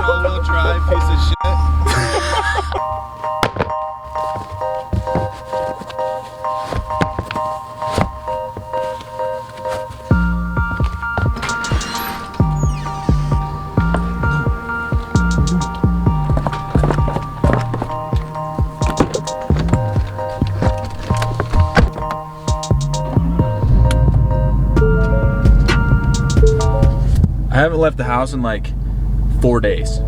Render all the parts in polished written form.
All-wheel drive piece of shit. I haven't left the house in like 4 days.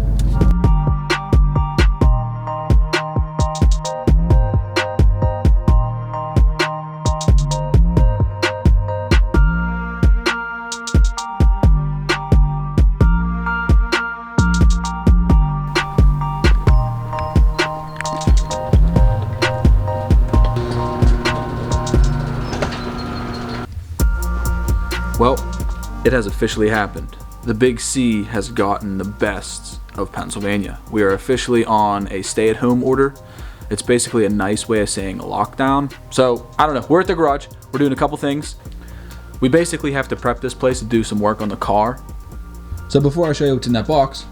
Well, it has officially happened. The Big C has gotten the best of Pennsylvania. We are officially on a stay-at-home order. It's basically a nice way of saying a lockdown. So, I don't know, we're at the garage. We're doing a couple things. We basically have to prep this place to do some work on the car. So before I show you what's in that box,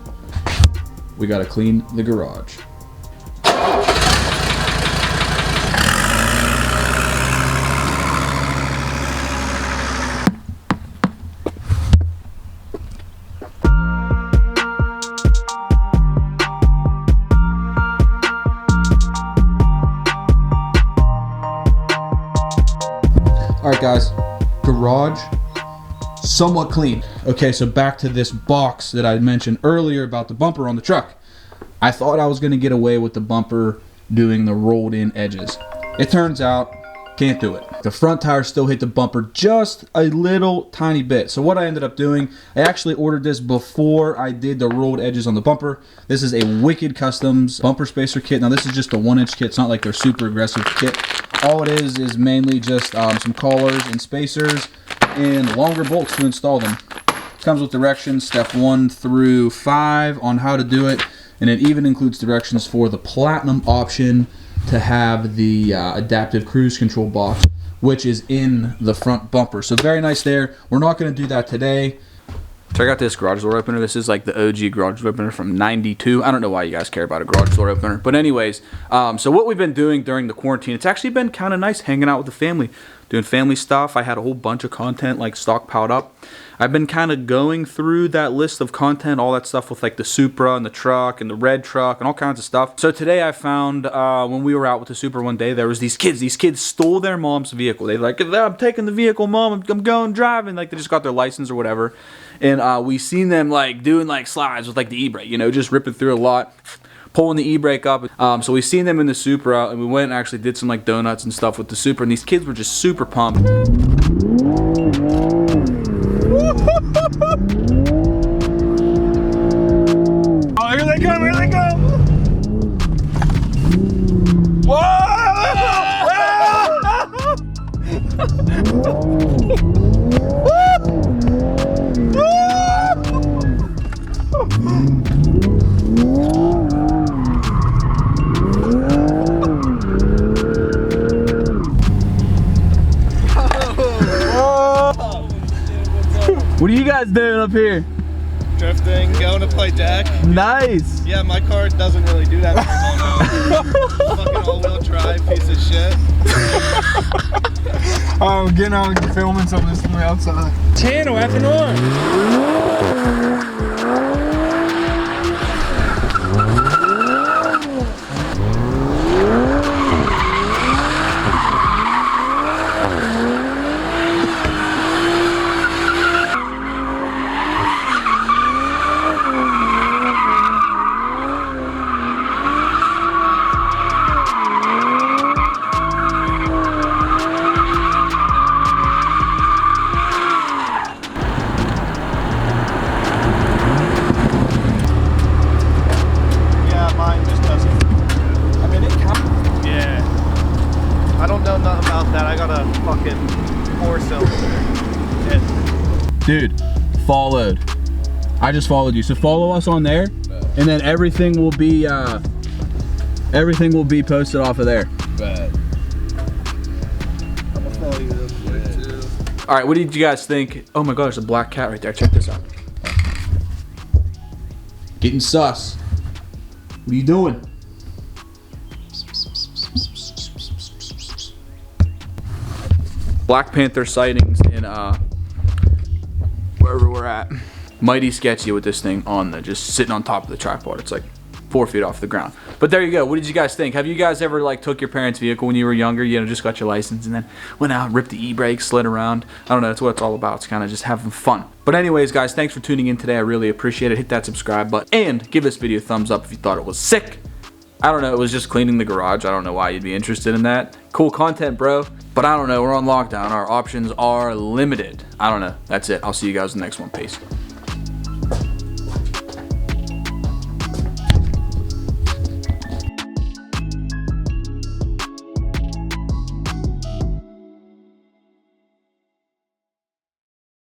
we gotta clean the garage. Alright guys, garage, somewhat clean. Okay, so back to this box that I mentioned earlier about the bumper on the truck. I thought I was gonna get away with the bumper doing the rolled in edges. It turns out, can't do it. The front tires still hit the bumper just a little tiny bit. So what I ended up doing, I actually ordered this before I did the rolled edges on the bumper. This is a Wicked Customs bumper spacer kit. Now this is just a 1-inch kit. It's not like their super aggressive kit. All it is mainly just some collars and spacers and longer bolts to install them. Comes with directions, step 1 through 5 on how to do it. And it even includes directions for the platinum option to have the adaptive cruise control box, which is in the front bumper. So very nice there. We're not going to do that today. So I got this garage door opener. This is like the OG garage door opener from '92. I don't know why you guys care about a garage door opener. But anyways, so what we've been doing during the quarantine, it's actually been kind of nice hanging out with the family, doing family stuff. I had a whole bunch of content like stockpiled up. I've been kind of going through that list of content, all that stuff with like the Supra and the truck and the red truck and all kinds of stuff. So today I found when we were out with the Supra one day, there was these kids. These kids stole their mom's vehicle. They like, I'm taking the vehicle, mom. I'm going driving. Like they just got their license or whatever. And we seen them like doing like slides with like the e-brake, you know, just ripping through a lot, pulling the e-brake up. So we seen them in the Supra, and we went and actually did some like donuts and stuff with the Supra. And these kids were just super pumped. Oh, here they come, here they come! Whoa! What are you guys doing up here? Drifting, going to play deck. Nice! Yeah, my car doesn't really do that very well now. Fucking all-wheel drive piece of shit. Oh, getting on filming some of this from the outside. Channel effing on! Dude, followed. I just followed you. So follow us on there. and then everything will be posted off of there. But I'm gonna follow you real quick too. All right, what did you guys think? Oh my God, there's a black cat right there. Check this out. Getting sus. What are you doing? Black Panther sightings in wherever we're at. Mighty sketchy with this thing on the just sitting on top of the tripod. It's like 4 feet off the ground. But there you go. What did you guys think? Have you guys ever like took your parents' vehicle when you were younger? You know, just got your license and then went out, ripped the e-brake, slid around. I don't know. That's what it's all about. It's kind of just having fun. But anyways, guys, thanks for tuning in today. I really appreciate it. Hit that subscribe button and give this video a thumbs up if you thought it was sick. I don't know. It was just cleaning the garage. I don't know why you'd be interested in that. Cool content, bro. But I don't know. We're on lockdown. Our options are limited. I don't know. That's it. I'll see you guys in the next one. Peace.